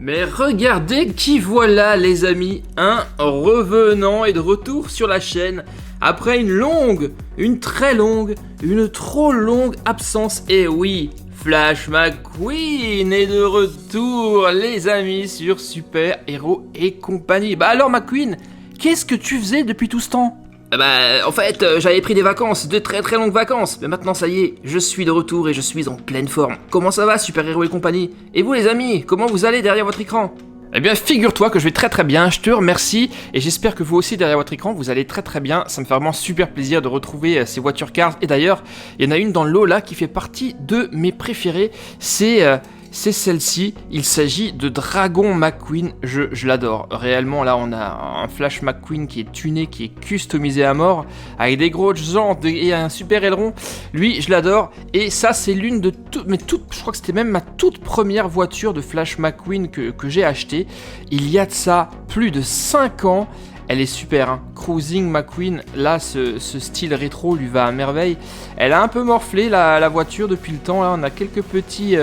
Mais regardez qui voilà les amis, un revenant et de retour sur la chaîne après une très longue, une trop longue absence. Et oui, Flash McQueen est de retour les amis sur Super Héros et compagnie. Bah alors McQueen, qu'est-ce que tu faisais depuis tout ce temps ? En fait, j'avais pris des vacances, de très très longues vacances, mais maintenant ça y est, je suis de retour et je suis en pleine forme. Comment ça va, Super Héros et compagnie ? Et vous les amis, comment vous allez derrière votre écran ? Eh bien, figure-toi que je vais très très bien, je te remercie, et j'espère que vous aussi derrière votre écran, vous allez très très bien. Ça me fait vraiment super plaisir de retrouver ces voitures cars, et d'ailleurs, il y en a une dans le lot là qui fait partie de mes préférés, c'est celle-ci, il s'agit de Dragon McQueen, je l'adore. Réellement, là, on a un Flash McQueen qui est tuné, qui est customisé à mort, avec des grosses jantes et un super aileron. Lui, je l'adore. Et ça, c'est l'une de je crois que c'était même ma toute première voiture de Flash McQueen que j'ai achetée. Il y a de ça plus de 5 ans. Elle est super, hein. Cruising McQueen, là, ce style rétro lui va à merveille. Elle a un peu morflé, la voiture, depuis le temps. Là, on a quelques petites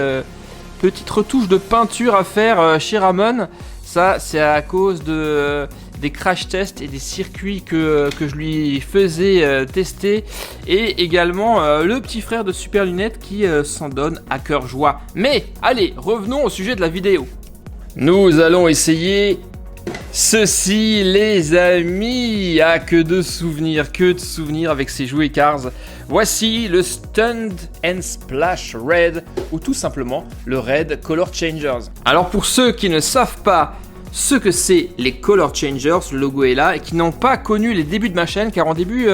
retouches de peinture à faire chez Ramon. Ça, c'est à cause des crash tests et des circuits que je lui faisais tester. Et également le petit frère de Super Lunette qui s'en donne à cœur joie. Mais, allez, revenons au sujet de la vidéo. Nous allons essayer ceci, les amis. Ah, que de souvenirs avec ces jouets Cars. Voici le Stunt and Splash Red, ou tout simplement le Red Color Changers. Alors pour ceux qui ne savent pas ce que c'est les Color Changers, le logo est là, et qui n'ont pas connu les débuts de ma chaîne, car en début,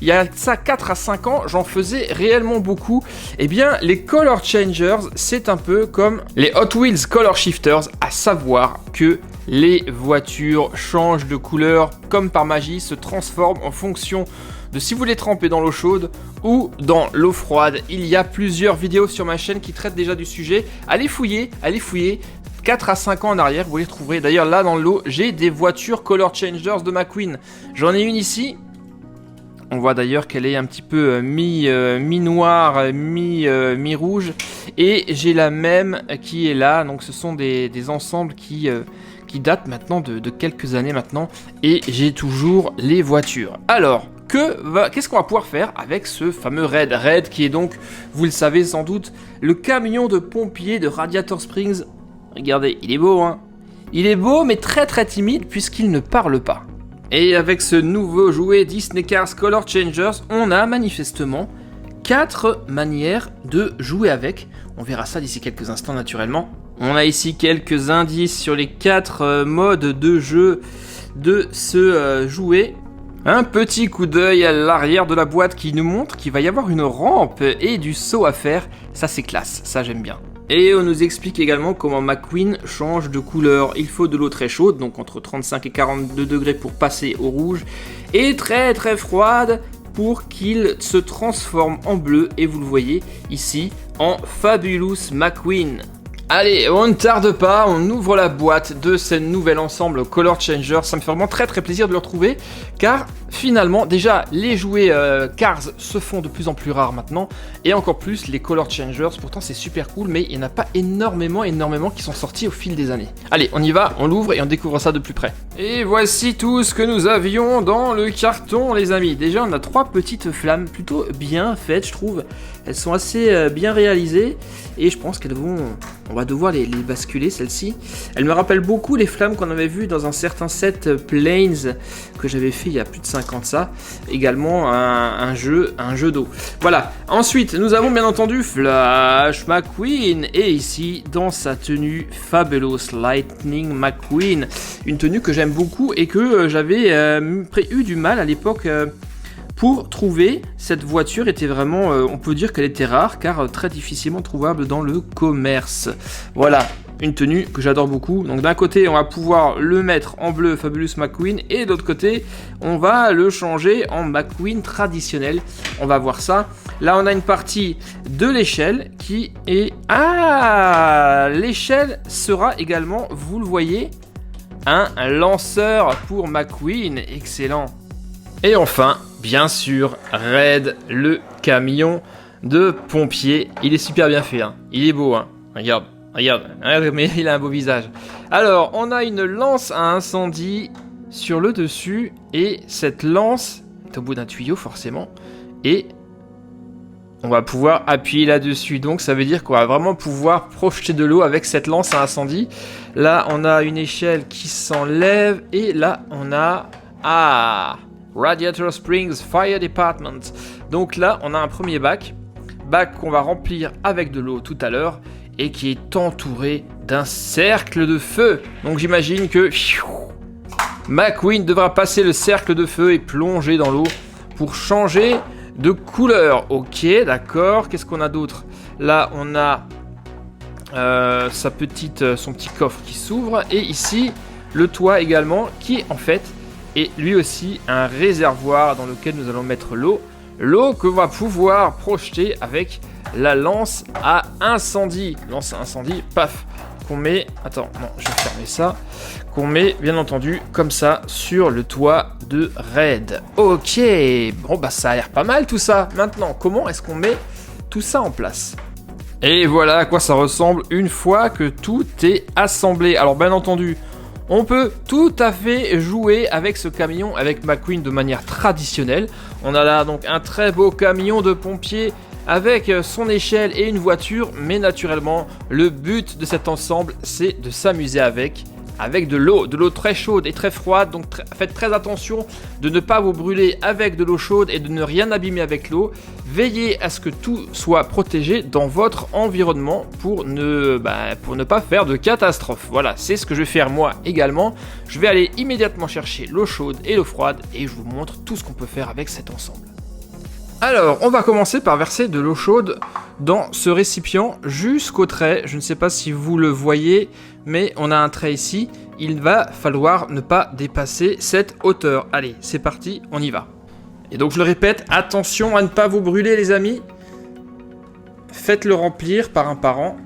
il y a ça 4 à 5 ans, j'en faisais réellement beaucoup. Eh bien, les Color Changers, c'est un peu comme les Hot Wheels Color Shifters, à savoir que les voitures changent de couleur comme par magie, se transforment en fonction de si vous les trempez dans l'eau chaude ou dans l'eau froide. Il y a plusieurs vidéos sur ma chaîne qui traitent déjà du sujet. Allez fouiller. 4 à 5 ans en arrière, vous les trouverez. D'ailleurs, là dans l'eau, j'ai des voitures Color Changers de McQueen. J'en ai une ici. On voit d'ailleurs qu'elle est un petit peu mi-noire, mi-rouge. Et j'ai la même qui est là. Donc ce sont des ensembles qui datent maintenant de quelques années maintenant. Et j'ai toujours les voitures. Alors, qu'est-ce qu'on va pouvoir faire avec ce fameux Red qui est donc, vous le savez sans doute, le camion de pompiers de Radiator Springs. Regardez, il est beau, hein. Il est beau, mais très très timide puisqu'il ne parle pas. Et avec ce nouveau jouet Disney Cars Color Changers, on a manifestement 4 manières de jouer avec. On verra ça d'ici quelques instants naturellement. On a ici quelques indices sur les 4 modes de jeu de ce jouet. Un petit coup d'œil à l'arrière de la boîte qui nous montre qu'il va y avoir une rampe et du saut à faire. Ça c'est classe, ça j'aime bien. Et on nous explique également comment McQueen change de couleur. Il faut de l'eau très chaude, donc entre 35 et 42 degrés pour passer au rouge, et très très froide pour qu'il se transforme en bleu, et vous le voyez ici, en Fabulous McQueen. Allez, on ne tarde pas, on ouvre la boîte de ce nouvel ensemble Color Changer. Ça me fait vraiment très très plaisir de le retrouver, car finalement, déjà, les jouets Cars se font de plus en plus rares maintenant, et encore plus les Color Changers. Pourtant, c'est super cool, mais il n'y en a pas énormément qui sont sortis au fil des années. Allez, on y va, on l'ouvre et on découvre ça de plus près. Et voici tout ce que nous avions dans le carton, les amis. Déjà, on a 3 petites flammes plutôt bien faites, je trouve. Elles sont assez bien réalisées, et je pense qu'elles vont... On va devoir les basculer, celle-ci. Elle me rappelle beaucoup les flammes qu'on avait vues dans un certain set Planes que j'avais fait il y a plus de 5 ans de ça. Également un jeu d'eau. Voilà. Ensuite, nous avons bien entendu Flash McQueen. Et ici, dans sa tenue Fabulous Lightning McQueen. Une tenue que j'aime beaucoup et que j'avais eu du mal à l'époque... pour trouver. Cette voiture était vraiment, on peut dire qu'elle était rare, car très difficilement trouvable dans le commerce. Voilà, une tenue que j'adore beaucoup. Donc d'un côté, on va pouvoir le mettre en bleu Fabulous McQueen, et de l'autre côté, on va le changer en McQueen traditionnel. On va voir ça. Là, on a une partie de l'échelle qui est... Ah, l'échelle sera également, vous le voyez, un lanceur pour McQueen. Excellent. Et enfin, bien sûr, Red, le camion de pompier. Il est super bien fait, hein. Il est beau, hein. Regarde, Regarde, mais il a un beau visage. Alors, on a une lance à incendie sur le dessus. Et cette lance est au bout d'un tuyau, forcément. Et on va pouvoir appuyer là-dessus. Donc, ça veut dire qu'on va vraiment pouvoir projeter de l'eau avec cette lance à incendie. Là, on a une échelle qui s'enlève. Et là, on a... Ah, Radiator Springs Fire Department. Donc là, on a un premier bac. Bac qu'on va remplir avec de l'eau tout à l'heure. Et qui est entouré d'un cercle de feu. Donc j'imagine que McQueen devra passer le cercle de feu et plonger dans l'eau pour changer de couleur. Ok, d'accord. Qu'est-ce qu'on a d'autre? Là, on a son petit coffre qui s'ouvre. Et ici, le toit également, qui en fait est lui aussi un réservoir dans lequel nous allons mettre l'eau. L'eau que va pouvoir projeter avec la lance à incendie. Lance à incendie, paf, qu'on met... Attends, non, je vais fermer ça. Qu'on met, bien entendu, comme ça, sur le toit de Red. Ok, bon, bah ça a l'air pas mal tout ça. Maintenant, comment est-ce qu'on met tout ça en place? Et voilà à quoi ça ressemble une fois que tout est assemblé. Alors, bien entendu... On peut tout à fait jouer avec ce camion, avec McQueen de manière traditionnelle. On a là donc un très beau camion de pompier avec son échelle et une voiture. Mais naturellement, le but de cet ensemble, c'est de s'amuser avec de l'eau très chaude et très froide. Donc faites très attention de ne pas vous brûler avec de l'eau chaude et de ne rien abîmer avec l'eau. Veillez à ce que tout soit protégé dans votre environnement pour ne pas faire de catastrophe. Voilà, c'est ce que je vais faire moi également. Je vais aller immédiatement chercher l'eau chaude et l'eau froide et je vous montre tout ce qu'on peut faire avec cet ensemble. Alors, on va commencer par verser de l'eau chaude dans ce récipient jusqu'au trait. Je ne sais pas si vous le voyez, mais on a un trait ici. Il va falloir ne pas dépasser cette hauteur. Allez, c'est parti, on y va. Et donc, je le répète, attention à ne pas vous brûler, les amis. Faites-le remplir par un parent.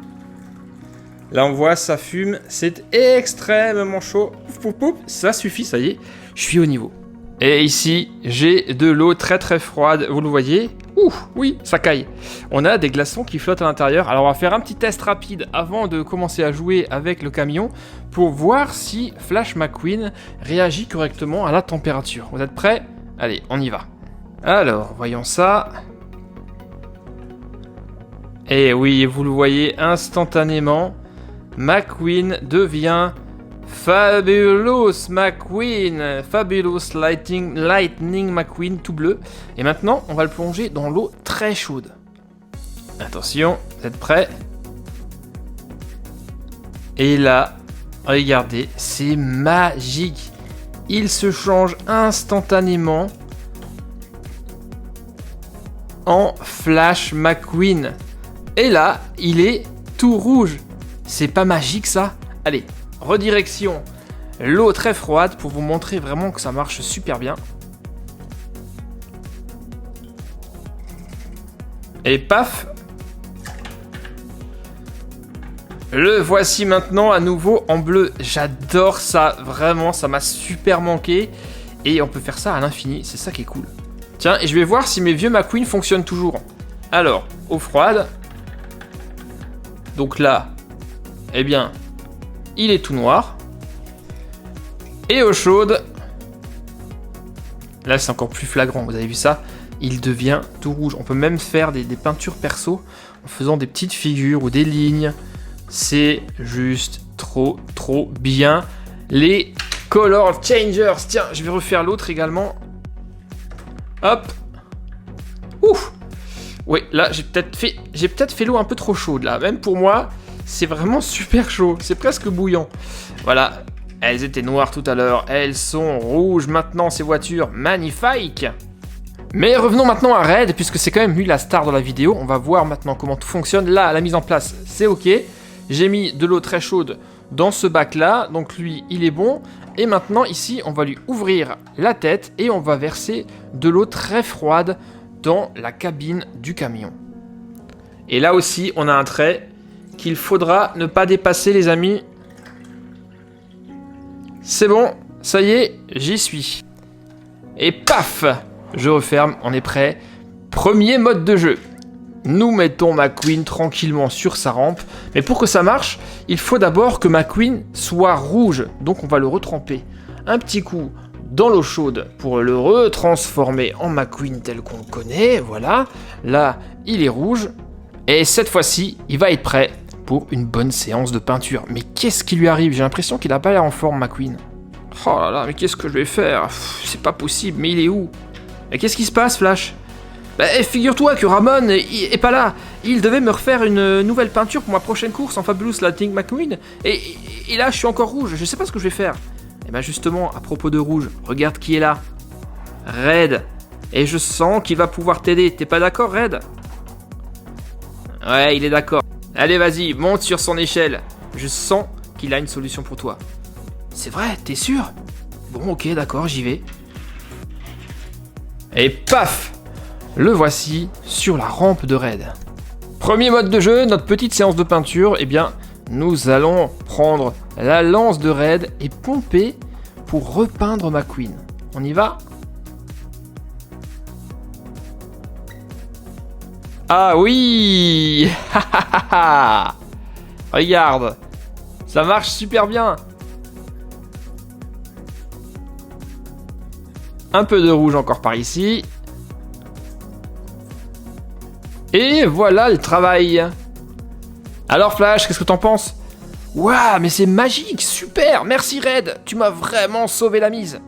Là, on voit, ça fume. C'est extrêmement chaud. Pouf, pouf, pouf. Ça suffit, ça y est. Je suis au niveau. Et ici, j'ai de l'eau très très froide, vous le voyez? Ouh, oui, ça caille. On a des glaçons qui flottent à l'intérieur. Alors on va faire un petit test rapide avant de commencer à jouer avec le camion pour voir si Flash McQueen réagit correctement à la température. Vous êtes prêts? Allez, on y va. Alors, voyons ça. Et oui, vous le voyez instantanément, McQueen devient... Fabulous McQueen, Fabulous Lightning McQueen tout bleu. Et maintenant, on va le plonger dans l'eau très chaude. Attention, vous êtes prêts? Et là, regardez, c'est magique. Il se change instantanément en Flash McQueen. Et là, il est tout rouge. C'est pas magique ça? Allez. Redirection, l'eau très froide pour vous montrer vraiment que ça marche super bien. Et paf! Le voici maintenant à nouveau en bleu. J'adore ça, vraiment, ça m'a super manqué. Et on peut faire ça à l'infini, c'est ça qui est cool. Tiens, et je vais voir si mes vieux McQueen fonctionnent toujours. Alors, eau froide. Donc là, eh bien... il est tout noir. Et eau chaude. Là, c'est encore plus flagrant. Vous avez vu ça? Il devient tout rouge. On peut même faire des peintures perso en faisant des petites figures ou des lignes. C'est juste trop bien. Les Color Changers. Tiens, je vais refaire l'autre également. Hop. Ouf. Oui, là, j'ai peut-être fait l'eau un peu trop chaude, là. Même pour moi... c'est vraiment super chaud, c'est presque bouillant. Voilà, elles étaient noires tout à l'heure, elles sont rouges maintenant ces voitures, magnifiques. Mais revenons maintenant à Red, puisque c'est quand même lui la star de la vidéo. On va voir maintenant comment tout fonctionne. Là, la mise en place, c'est ok. J'ai mis de l'eau très chaude dans ce bac-là, donc lui, il est bon. Et maintenant, ici, on va lui ouvrir la tête et on va verser de l'eau très froide dans la cabine du camion. Et là aussi, on a un trait qu'il faudra ne pas dépasser, les amis. C'est bon, ça y est, j'y suis. Et paf, je referme, on est prêt. Premier mode de jeu. nous mettons McQueen tranquillement sur sa rampe. Mais pour que ça marche, il faut d'abord que McQueen soit rouge. Donc on va le retremper un petit coup dans l'eau chaude pour le retransformer en McQueen tel qu'on le connaît. Voilà, là il est rouge. Et cette fois-ci, il va être prêt pour une bonne séance de peinture. Mais qu'est-ce qui lui arrive? J'ai l'impression qu'il n'a pas l'air en forme, McQueen. Oh là là, mais qu'est-ce que je vais faire? C'est pas possible, mais il est où? Mais qu'est-ce qui se passe, Flash? Figure-toi que Ramon est pas là. Il devait me refaire une nouvelle peinture pour ma prochaine course en Fabulous Lightning McQueen. Et là, je suis encore rouge. Je sais pas ce que je vais faire. Et ben justement, à propos de rouge, regarde qui est là. Red. Et je sens qu'il va pouvoir t'aider. T'es pas d'accord, Red? Ouais, il est d'accord. Allez, vas-y, monte sur son échelle. Je sens qu'il a une solution pour toi. C'est vrai, t'es sûr? Bon, ok, d'accord, j'y vais. Et paf! Le voici sur la rampe de Red. Premier mode de jeu, notre petite séance de peinture. Eh bien, nous allons prendre la lance de Red et pomper pour repeindre McQueen. On y va? Ah oui! Regarde! Ça marche super bien! Un peu de rouge encore par ici. Et voilà le travail. Alors Flash, qu'est-ce que t'en penses? Waouh, mais c'est magique, super, merci Red, tu m'as vraiment sauvé la mise.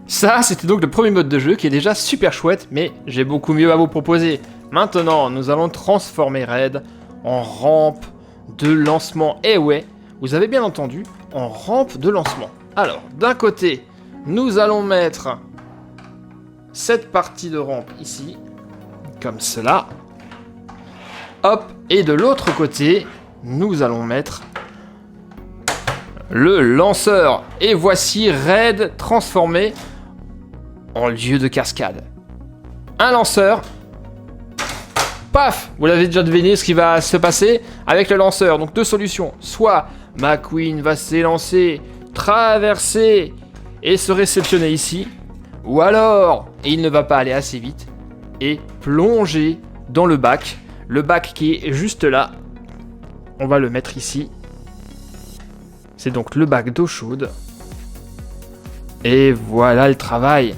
Ça, c'était donc le premier mode de jeu qui est déjà super chouette, mais j'ai beaucoup mieux à vous proposer. Maintenant, nous allons transformer Red en rampe de lancement. Eh ouais, vous avez bien entendu, en rampe de lancement. Alors, d'un côté, nous allons mettre cette partie de rampe ici, comme cela. Hop, et de l'autre côté, nous allons mettre le lanceur. Et voici Red transformé en lieu de cascade. Un lanceur. Paf! Vous l'avez déjà deviné ce qui va se passer avec le lanceur. Donc deux solutions. Soit McQueen va s'élancer, traverser et se réceptionner ici. Ou alors, il ne va pas aller assez vite et plonger dans le bac. Le bac qui est juste là, on va le mettre ici. C'est donc le bac d'eau chaude. Et voilà le travail.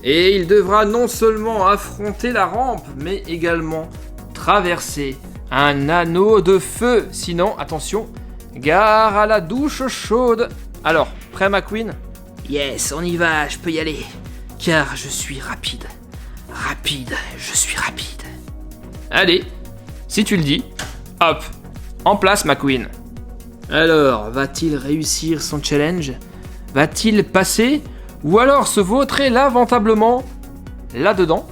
Et il devra non seulement affronter la rampe, mais également traverser un anneau de feu. Sinon, attention, gare à la douche chaude. Alors, prêt McQueen? Yes, on y va, je peux y aller. Car je suis rapide. Rapide, je suis rapide. Allez, si tu le dis, hop, en place McQueen. Alors, va-t-il réussir son challenge? Va-t-il passer? Ou alors se vautrer lamentablement là-dedans?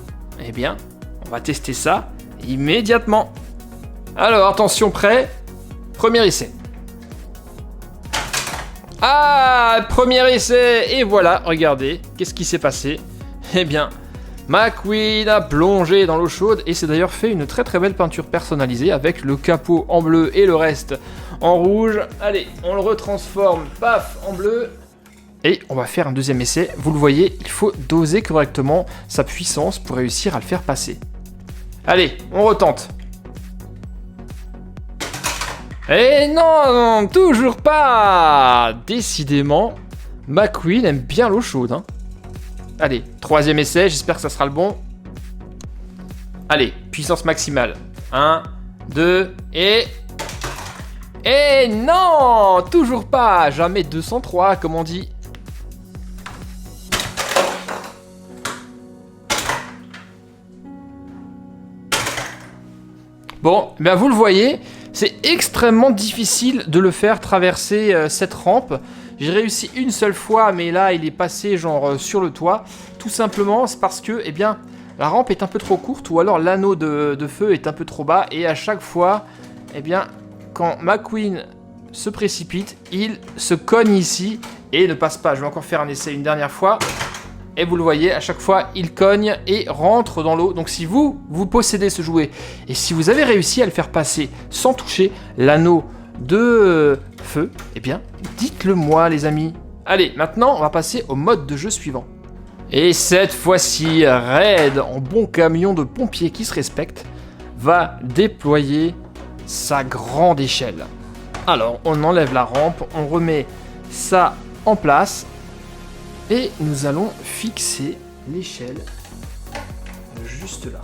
Eh bien, on va tester ça immédiatement. Alors, attention, prêt? Premier essai. Ah, premier essai! Et voilà, regardez, qu'est-ce qui s'est passé? Eh bien, McQueen a plongé dans l'eau chaude et s'est d'ailleurs fait une très très belle peinture personnalisée avec le capot en bleu et le reste en rouge. Allez, on le retransforme, paf, en bleu. Et on va faire un deuxième essai. Vous le voyez, il faut doser correctement sa puissance pour réussir à le faire passer. Allez, on retente. Et non, toujours pas. Décidément, McQueen aime bien l'eau chaude, hein. Allez, troisième essai, j'espère que ça sera le bon. Allez, puissance maximale. 1, 2, et... Et non, toujours pas. Jamais 203, comme on dit. Bon, ben vous le voyez, c'est extrêmement difficile de le faire traverser cette rampe. J'ai réussi une seule fois, mais là, il est passé genre sur le toit. Tout simplement, c'est parce que, eh bien, la rampe est un peu trop courte ou alors l'anneau de feu est un peu trop bas. Et à chaque fois, eh bien, quand McQueen se précipite, il se cogne ici et ne passe pas. Je vais encore faire un essai une dernière fois. Et vous le voyez, à chaque fois, il cogne et rentre dans l'eau. Donc si vous possédez ce jouet, et si vous avez réussi à le faire passer sans toucher l'anneau de feu, eh bien, dites-le moi, les amis. Allez, maintenant, on va passer au mode de jeu suivant. Et cette fois-ci, Red, en bon camion de pompier qui se respecte, va déployer sa grande échelle. Alors, on enlève la rampe, on remet ça en place et nous allons fixer l'échelle juste là.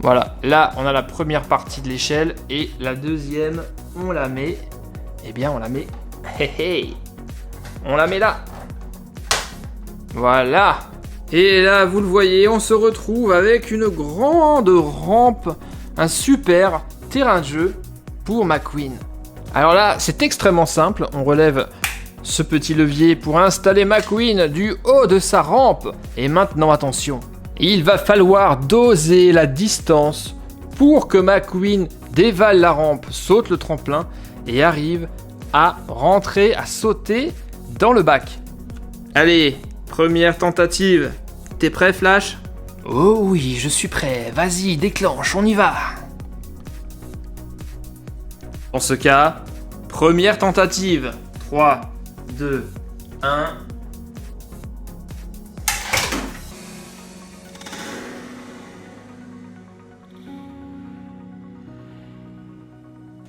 Voilà, là on a la première partie de l'échelle et la deuxième, on la met, on la met, on la met là. Voilà. Et là, vous le voyez, on se retrouve avec une grande rampe, un super terrain de jeu pour McQueen. Alors là, c'est extrêmement simple, on relève ce petit levier pour installer McQueen du haut de sa rampe. Et maintenant, attention, il va falloir doser la distance pour que McQueen dévale la rampe, saute le tremplin et arrive à rentrer, à sauter dans le bac. Allez, première tentative. T'es prêt, Flash? Oh oui, je suis prêt. Vas-y, déclenche, on y va. Dans ce cas, première tentative. 3, 2, 1.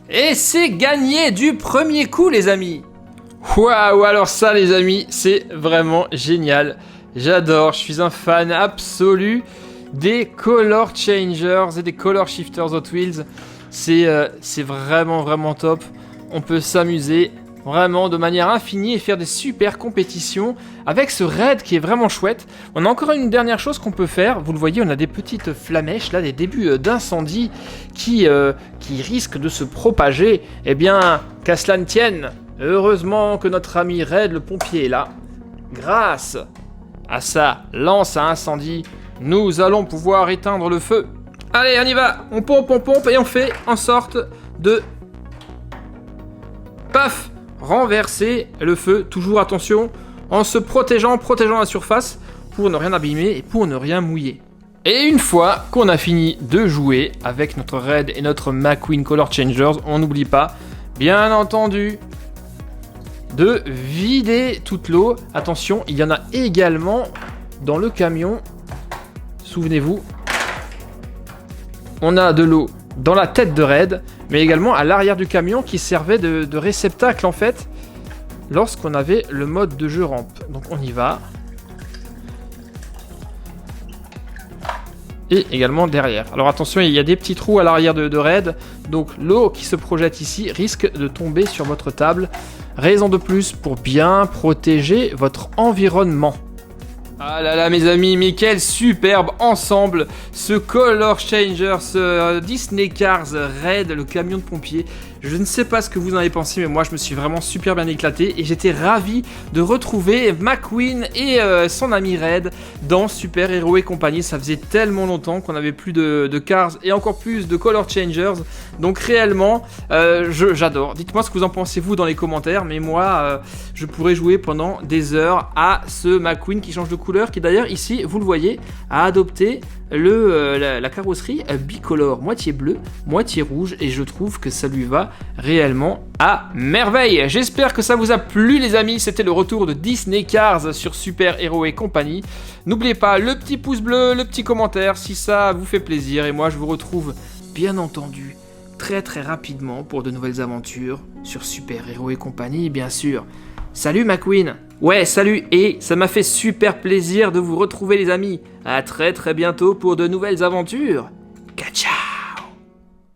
Et c'est gagné du premier coup, les amis. Waouh, alors ça, les amis, c'est vraiment génial. J'adore, je suis un fan absolu des Color Changers et des Color Shifters Hot Wheels. C'est vraiment top. On peut s'amuser vraiment de manière infinie et faire des super compétitions avec ce raid qui est vraiment chouette. On a encore une dernière chose qu'on peut faire. Vous le voyez, on a des petites flamèches là, des débuts d'incendie qui risquent de se propager. Eh bien, qu'à cela ne tienne, heureusement que notre ami Raid le pompier est là. Grâce à sa lance à incendie, nous allons pouvoir éteindre le feu. Allez, on y va. On pompe et on fait en sorte de... Paf! Renverser le feu. Toujours attention, en se protégeant la surface pour ne rien abîmer et pour ne rien mouiller. Et une fois qu'on a fini de jouer avec notre Raid et notre McQueen Color Changers, on n'oublie pas, bien entendu, de vider toute l'eau. Attention, il y en a également dans le camion. Souvenez-vous, on a de l'eau dans la tête de Raid, mais également à l'arrière du camion qui servait de réceptacle en fait, lorsqu'on avait le mode de jeu rampe. Donc on y va. Et également derrière. Alors attention, il y a des petits trous à l'arrière de Raid, donc l'eau qui se projette ici risque de tomber sur votre table. Raison de plus pour bien protéger votre environnement. Ah là là, mes amis, mais quel superbe ensemble, ce Color Changer, ce Disney Cars Raid, le camion de pompiers. Je ne sais pas ce que vous en avez pensé, mais moi je me suis vraiment super bien éclaté et j'étais ravi de retrouver McQueen et son ami Raid dans Super Hero et compagnie. Ça faisait tellement longtemps qu'on n'avait plus de Cars et encore plus de Color Changers. Donc réellement, j'adore. Dites-moi ce que vous en pensez vous dans les commentaires, mais moi je pourrais jouer pendant des heures à ce McQueen qui change de couleur, qui d'ailleurs ici, vous le voyez, a adopté la carrosserie bicolore, moitié bleu, moitié rouge, et je trouve que ça lui va réellement à merveille. J'espère que ça vous a plu, les amis. C'était le retour de Disney Cars sur Super Hero et compagnie. N'oubliez pas le petit pouce bleu, le petit commentaire si ça vous fait plaisir, et moi je vous retrouve bien entendu très rapidement pour de nouvelles aventures sur Super Hero et compagnie, bien sûr. Salut McQueen. Ouais, salut, et ça m'a fait super plaisir de vous retrouver, les amis. À très bientôt pour de nouvelles aventures.